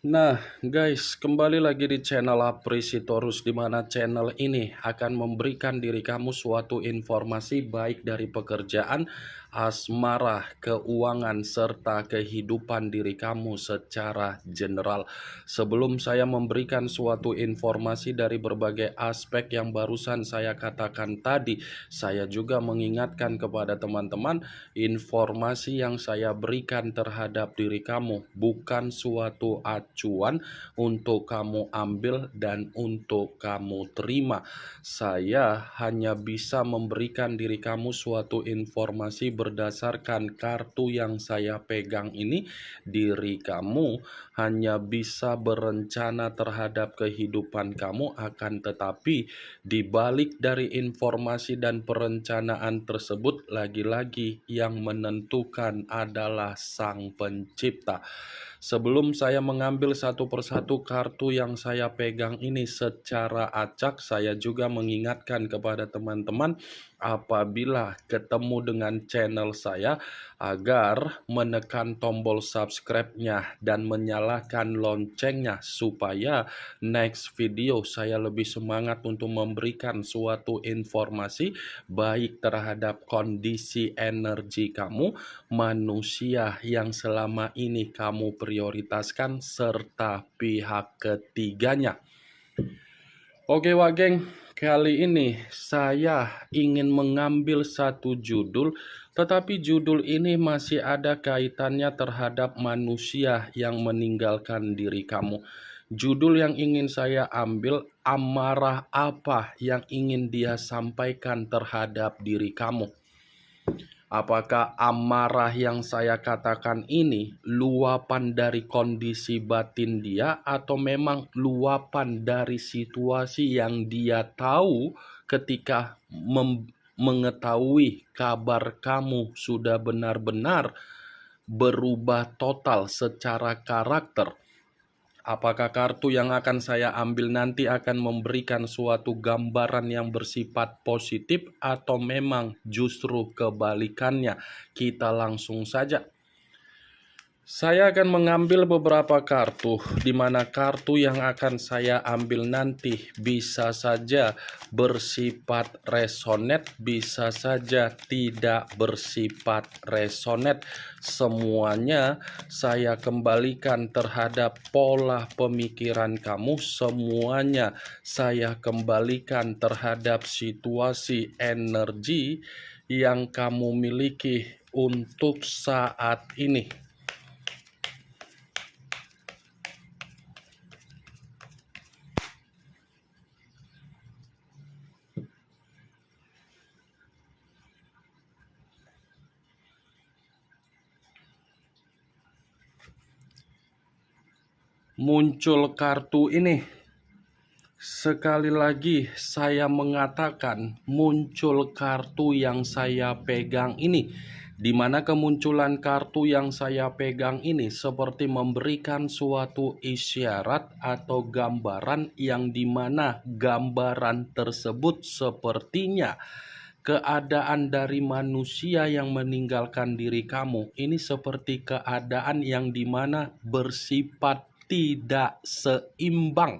Nah, guys, kembali lagi di channel Apresitorus, di mana channel ini akan memberikan diri kamu suatu informasi baik dari pekerjaan, asmara, keuangan, serta kehidupan diri kamu secara general. Sebelum saya memberikan suatu informasi dari berbagai aspek yang barusan saya katakan tadi, saya juga mengingatkan kepada teman-teman, informasi yang saya berikan terhadap diri kamu bukan suatu acuan untuk kamu ambil dan untuk kamu terima. Saya hanya bisa memberikan diri kamu suatu informasi berdasarkan kartu yang saya pegang ini. Diri kamu hanya bisa berencana terhadap kehidupan kamu, akan tetapi di balik dari informasi dan perencanaan tersebut, lagi-lagi yang menentukan adalah Sang Pencipta. Sebelum saya mengambil satu persatu kartu yang saya pegang ini secara acak, saya juga mengingatkan kepada teman-teman apabila ketemu dengan channel saya agar menekan tombol subscribe-nya dan menyalakan loncengnya supaya next video saya lebih semangat untuk memberikan suatu informasi baik terhadap kondisi energi kamu, manusia yang selama ini kamu prioritaskan, serta pihak ketiganya. Oke Wageng, kali ini saya ingin mengambil satu judul, tetapi judul ini masih ada kaitannya terhadap manusia yang meninggalkan diri kamu. Judul yang ingin saya ambil, amarah apa yang ingin dia sampaikan terhadap diri kamu. Apakah amarah yang saya katakan ini luapan dari kondisi batin dia, atau memang luapan dari situasi yang dia tahu ketika mengetahui kabar kamu sudah benar-benar berubah total secara karakter? Apakah kartu yang akan saya ambil nanti akan memberikan suatu gambaran yang bersifat positif, atau memang justru kebalikannya? Kita langsung saja. Saya akan mengambil beberapa kartu, di mana kartu yang akan saya ambil nanti bisa saja bersifat resonate, bisa saja tidak bersifat resonate. Semuanya saya kembalikan terhadap pola pemikiran kamu, semuanya saya kembalikan terhadap situasi energi yang kamu miliki untuk saat ini. Muncul kartu ini. Sekali lagi saya mengatakan, muncul kartu yang saya pegang ini, di mana kemunculan kartu yang saya pegang ini seperti memberikan suatu isyarat atau gambaran, yang dimana gambaran tersebut sepertinya keadaan dari manusia yang meninggalkan diri kamu ini seperti keadaan yang dimana bersifat tidak seimbang.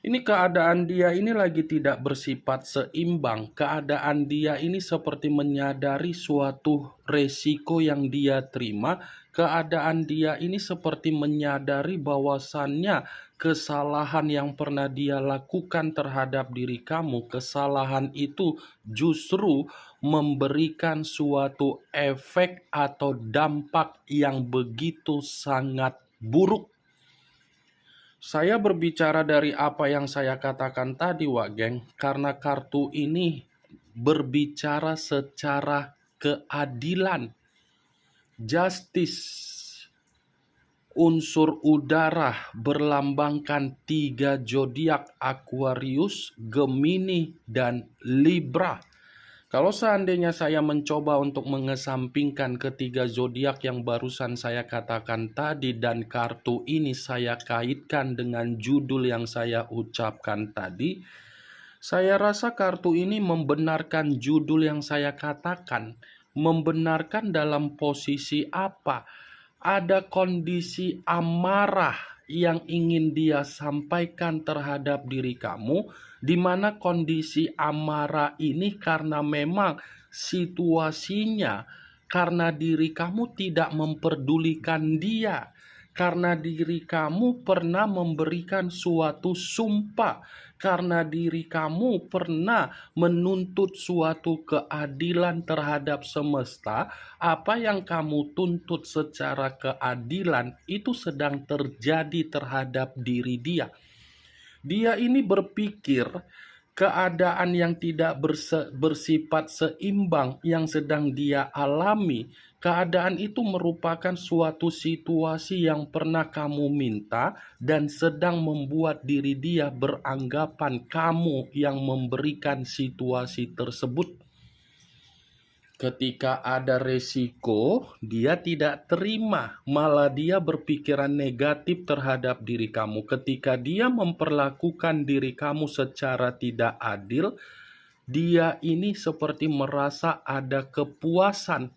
Ini keadaan dia ini lagi tidak bersifat seimbang. Keadaan dia ini seperti menyadari suatu resiko yang dia terima. Keadaan dia ini seperti menyadari bahwasannya kesalahan yang pernah dia lakukan terhadap diri kamu, kesalahan itu justru memberikan suatu efek atau dampak yang begitu sangat buruk. Saya berbicara dari apa yang saya katakan tadi, Wak Geng, karena kartu ini berbicara secara keadilan, justice. Unsur udara berlambangkan 3 zodiak: Aquarius, Gemini, dan Libra. Kalau seandainya saya mencoba untuk mengesampingkan ketiga zodiak yang barusan saya katakan tadi, dan kartu ini saya kaitkan dengan judul yang saya ucapkan tadi, saya rasa kartu ini membenarkan judul yang saya katakan. Membenarkan dalam posisi apa? ada kondisi amarah yang ingin dia sampaikan terhadap diri kamu, di mana kondisi amarah ini karena memang situasinya, karena diri kamu tidak memperdulikan dia, karena diri kamu pernah memberikan suatu sumpah, karena diri kamu pernah menuntut suatu keadilan terhadap semesta. Apa yang kamu tuntut secara keadilan itu sedang terjadi terhadap diri dia. Dia ini berpikir keadaan yang tidak bersifat seimbang yang sedang dia alami, keadaan itu merupakan suatu situasi yang pernah kamu minta dan sedang membuat diri dia beranggapan kamu yang memberikan situasi tersebut. Ketika ada resiko, dia tidak terima, malah dia berpikiran negatif terhadap diri kamu. Ketika dia memperlakukan diri kamu secara tidak adil, dia ini seperti merasa ada kepuasan.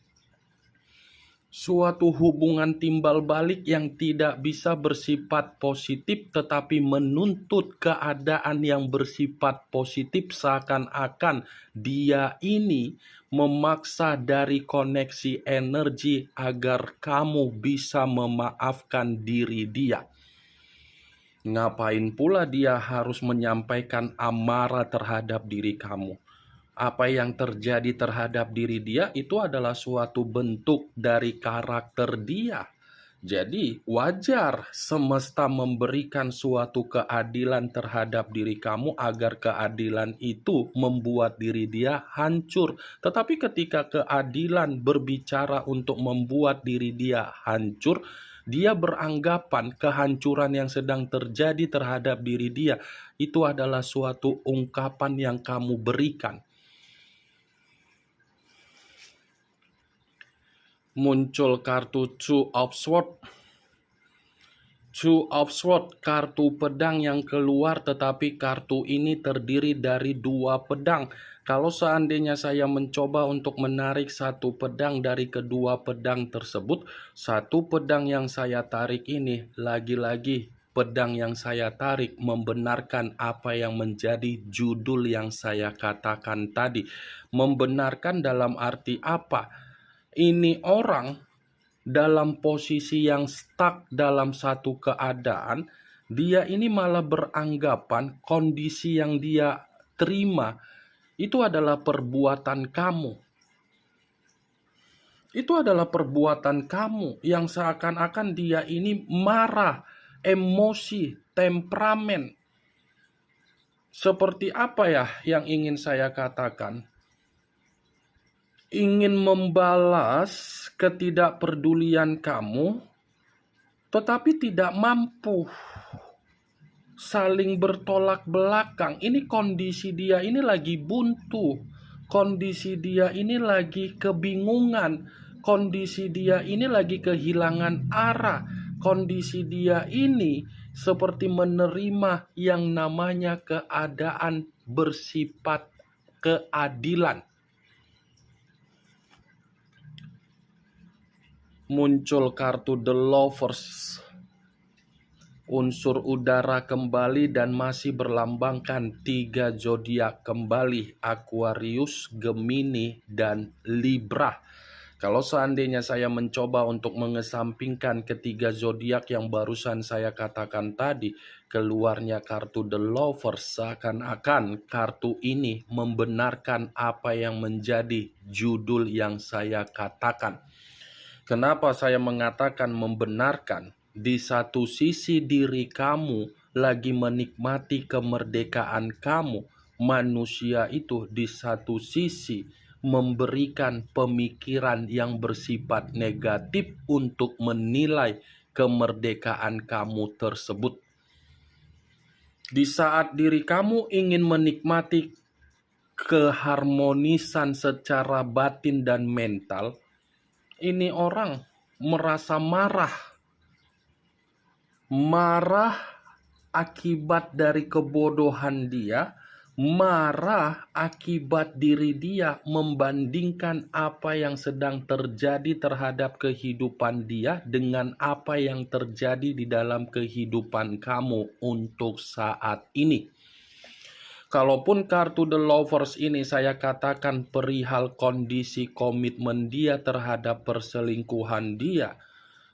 Suatu hubungan timbal balik yang tidak bisa bersifat positif tetapi menuntut keadaan yang bersifat positif, seakan-akan dia ini memaksa dari koneksi energi agar kamu bisa memaafkan diri dia. Ngapain pula dia harus menyampaikan amarah terhadap diri kamu? Apa yang terjadi terhadap diri dia itu adalah suatu bentuk dari karakter dia. Jadi wajar semesta memberikan suatu keadilan terhadap diri kamu agar keadilan itu membuat diri dia hancur. Tetapi ketika keadilan berbicara untuk membuat diri dia hancur, dia beranggapan kehancuran yang sedang terjadi terhadap diri dia itu adalah suatu ungkapan yang kamu berikan. Muncul kartu Two of Swords. Two of Swords, kartu pedang yang keluar, tetapi kartu ini terdiri dari dua pedang. Kalau seandainya saya mencoba untuk menarik satu pedang dari kedua pedang tersebut, satu pedang yang saya tarik ini, lagi-lagi pedang yang saya tarik membenarkan apa yang menjadi judul yang saya katakan tadi. Membenarkan dalam arti apa? Ini orang dalam posisi yang stuck dalam satu keadaan, dia ini malah beranggapan kondisi yang dia terima itu adalah perbuatan kamu. Itu adalah perbuatan kamu yang seakan-akan dia ini marah, emosi, temperamen. Seperti apa ya yang ingin saya katakan? Ingin membalas ketidakpedulian kamu, tetapi tidak mampu. Saling bertolak belakang. Ini kondisi dia ini lagi buntu. Kondisi dia ini lagi kebingungan. Kondisi dia ini lagi kehilangan arah. Kondisi dia ini seperti menerima yang namanya keadaan bersifat keadilan. Muncul kartu The Lovers. Unsur udara kembali dan masih berlambangkan 3 zodiak kembali, Aquarius, Gemini, dan Libra. Kalau seandainya saya mencoba untuk mengesampingkan ketiga zodiak yang barusan saya katakan tadi, keluarnya kartu The Lovers, seakan-akan kartu ini membenarkan apa yang menjadi judul yang saya katakan. Kenapa saya mengatakan membenarkan? Di satu sisi diri kamu lagi menikmati kemerdekaan kamu. Manusia itu di satu sisi memberikan pemikiran yang bersifat negatif untuk menilai kemerdekaan kamu tersebut. Di saat diri kamu ingin menikmati keharmonisan secara batin dan mental, ini orang merasa marah akibat dari kebodohan dia, marah akibat diri dia membandingkan apa yang sedang terjadi terhadap kehidupan dia dengan apa yang terjadi di dalam kehidupan kamu untuk saat ini. Kalaupun kartu The Lovers ini saya katakan perihal kondisi komitmen dia terhadap perselingkuhan dia,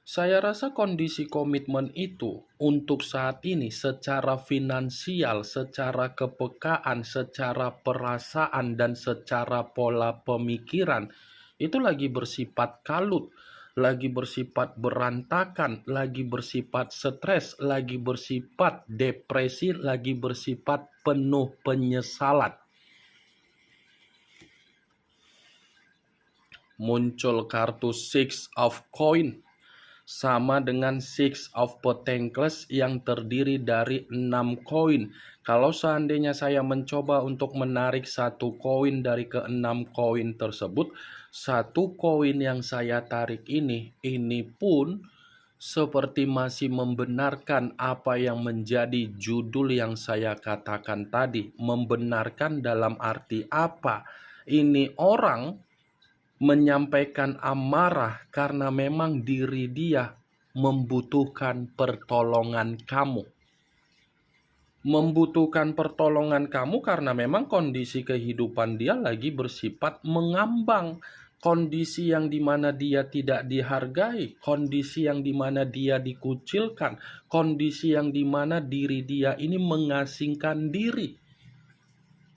saya rasa kondisi komitmen itu untuk saat ini secara finansial, secara kepekaan, secara perasaan, dan secara pola pemikiran itu lagi bersifat kalut, lagi bersifat berantakan, lagi bersifat stres, lagi bersifat depresi, lagi bersifat penuh penyesalan. Muncul kartu Six of Coin sama dengan Six of Pentacles yang terdiri dari 6 koin. Kalau seandainya saya mencoba untuk menarik satu koin dari ke-6 koin tersebut, satu koin yang saya tarik ini pun seperti masih membenarkan apa yang menjadi judul yang saya katakan tadi. Membenarkan dalam arti apa? Ini orang menyampaikan amarah karena memang diri dia membutuhkan pertolongan kamu. Membutuhkan pertolongan kamu karena memang kondisi kehidupan dia lagi bersifat mengambang. Kondisi yang dimana dia tidak dihargai, kondisi yang dimana dia dikucilkan, kondisi yang dimana diri dia ini mengasingkan diri.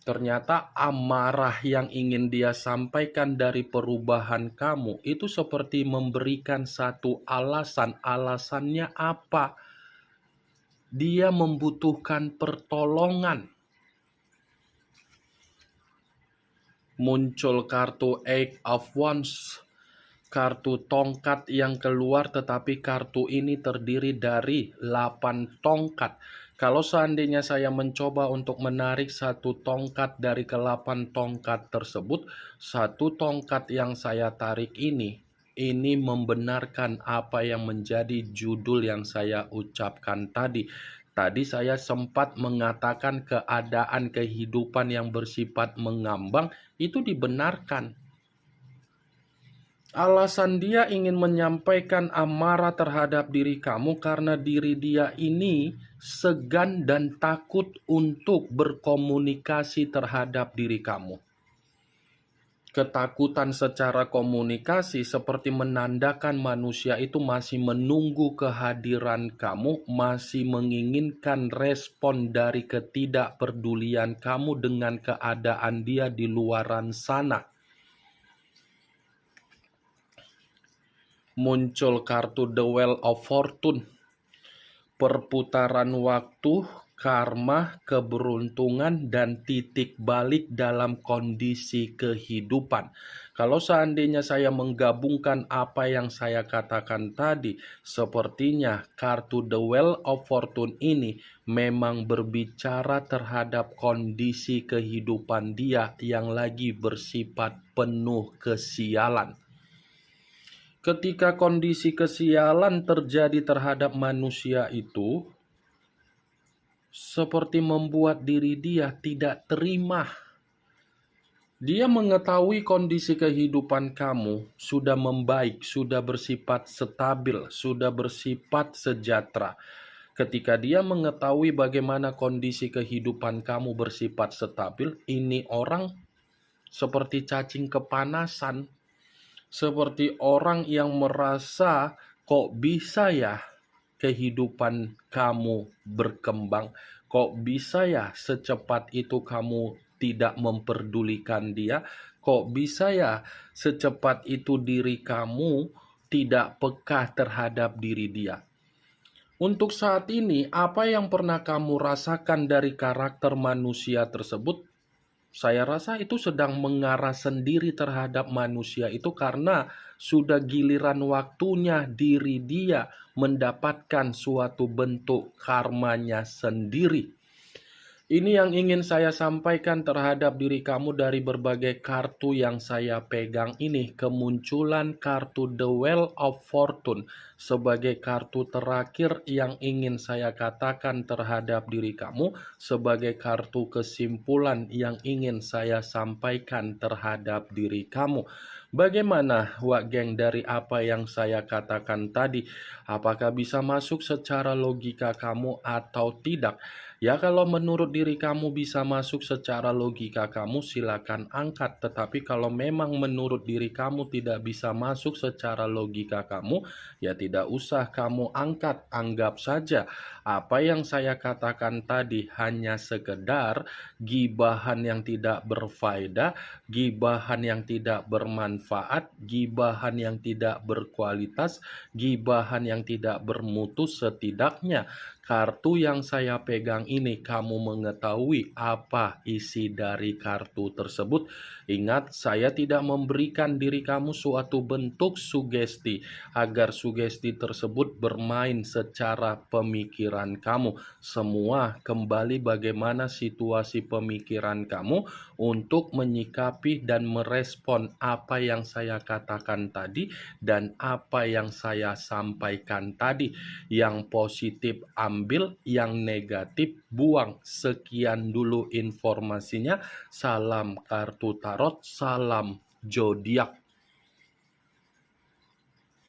Ternyata amarah yang ingin dia sampaikan dari perubahan kamu itu seperti memberikan satu alasan. Alasannya apa? Dia membutuhkan pertolongan. Muncul kartu Eight of Wands, kartu tongkat yang keluar, tetapi kartu ini terdiri dari 8 tongkat. Kalau seandainya saya mencoba untuk menarik satu tongkat dari ke-8 tongkat tersebut, satu tongkat yang saya tarik ini membenarkan apa yang menjadi judul yang saya ucapkan tadi. Tadi saya sempat mengatakan keadaan kehidupan yang bersifat mengambang itu dibenarkan. Alasan dia ingin menyampaikan amarah terhadap diri kamu karena diri dia ini segan dan takut untuk berkomunikasi terhadap diri kamu. Ketakutan secara komunikasi seperti menandakan manusia itu masih menunggu kehadiran kamu, masih menginginkan respon dari ketidakpedulian kamu dengan keadaan dia di luaran sana. Muncul kartu The Wheel of Fortune, perputaran waktu, karma, keberuntungan, dan titik balik dalam kondisi kehidupan. Kalau seandainya saya menggabungkan apa yang saya katakan tadi, sepertinya kartu The Wheel of Fortune ini memang berbicara terhadap kondisi kehidupan dia yang lagi bersifat penuh kesialan. Ketika kondisi kesialan terjadi terhadap manusia itu, seperti membuat diri dia tidak terima. Dia mengetahui kondisi kehidupan kamu sudah membaik, sudah bersifat stabil, sudah bersifat sejahtera. Ketika dia mengetahui bagaimana kondisi kehidupan kamu bersifat stabil, ini orang seperti cacing kepanasan. Seperti orang yang merasa kok bisa ya kehidupan kamu berkembang, kok bisa ya secepat itu kamu tidak memperdulikan dia, kok bisa ya secepat itu diri kamu tidak peka terhadap diri dia. Untuk saat ini, apa yang pernah kamu rasakan dari karakter manusia tersebut? Saya rasa itu sedang mengarah sendiri terhadap manusia itu karena sudah giliran waktunya diri dia mendapatkan suatu bentuk karmanya sendiri. Ini yang ingin saya sampaikan terhadap diri kamu dari berbagai kartu yang saya pegang ini. Kemunculan kartu The Wheel of Fortune sebagai kartu terakhir yang ingin saya katakan terhadap diri kamu, sebagai kartu kesimpulan yang ingin saya sampaikan terhadap diri kamu. Bagaimana, Wak Geng, dari apa yang saya katakan tadi? Apakah bisa masuk secara logika kamu atau tidak? Ya, kalau menurut diri kamu bisa masuk secara logika kamu, silakan angkat. Tetapi kalau memang menurut diri kamu tidak bisa masuk secara logika kamu, ya tidak usah kamu angkat. Anggap saja apa yang saya katakan tadi hanya sekedar gibahan yang tidak berfaedah, gibahan yang tidak bermanfaat, gibahan yang tidak berkualitas, gibahan yang tidak bermutu. Setidaknya kartu yang saya pegang ini, kamu mengetahui apa isi dari kartu tersebut. Ingat, saya tidak memberikan diri kamu suatu bentuk sugesti agar sugesti tersebut bermain secara pemikiran kamu. Semua kembali bagaimana situasi pemikiran kamu untuk menyikapi dan merespon apa yang saya katakan tadi dan apa yang saya sampaikan tadi. Yang positif ambil, yang negatif buang. Sekian dulu informasinya. Salam kartu tarot, salam zodiak.